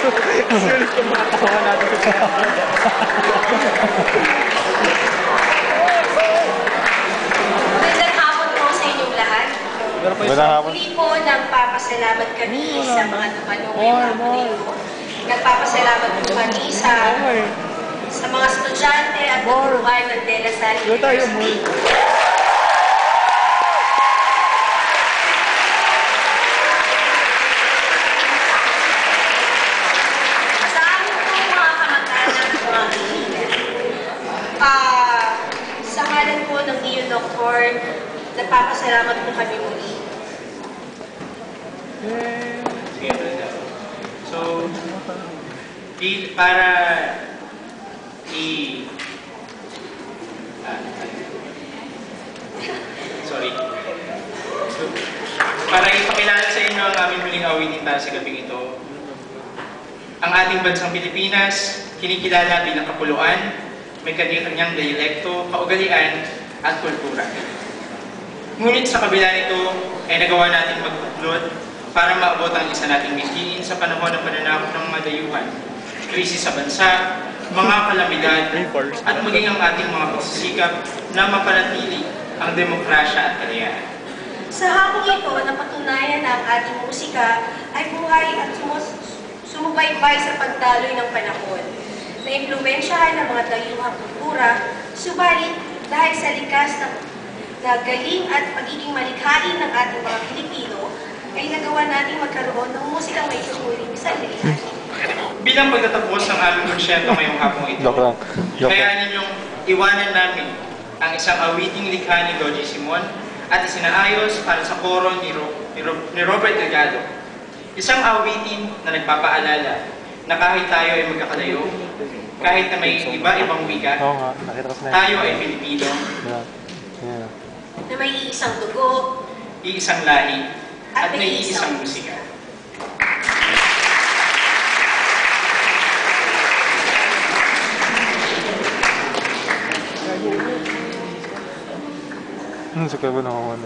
Sulit yung mga tawa natin sa Magandang hapon po sa inyong lahat. Muli po, nagpapasalamat kami sa mga tumanong ngayong hapon na ito. Nagpapasalamat po kami sa mga estudyante at tuturuan ng De La Salle University. Sa amin po mga kamag-anak at mga kaibigan. Sa ngalan po ng iyo, Doktor, nagpapasalamat po kami muli. Sige, so, para para ipakilala sa inyo ang aming muling awitin para sa gabing ito. Ang ating bansang Pilipinas, kinikilala bilang kapuluan, may kanya-kanyang dialekto, kaugalian, at kultura. Ngunit sa kabila nito, ay nagawa natin magbuklod para maabot ang isa nating mithiin sa panahon ng pananakop ng mga dayuhan, krisis sa bansa, mga kalamidad, at maging ang ating mga pagsisikap na mapanatili ang demokrasya at kalayaan. Sa hapong ito, napatunayan na ang ating musika ay buhay at sumubaybay sa pagdaloy ng panahon. Na-impluwensyahan ng mga dayuhang kultura, subalit dahil sa likas na galing at pagiging malikhain ng ating mga Pilipino, ay nagawa natin magkaroon ng musikang may susuling sa lilikhain. Bilang pagtatapos ng aming konsyento ngayong hapong ito, kaya ninyong iwanan namin ang isang awiting likha ni Doji Simon at isinaayos para sa koro ni Robert Delgado. Isang awitin na nagpapaalala na kahit tayo ay magkakalayo, kahit na may iba-ibang wika, tayo ay Pilipino. Na may iisang dugo, iisang lahi, at may iisang musika. Sa kaya ba naman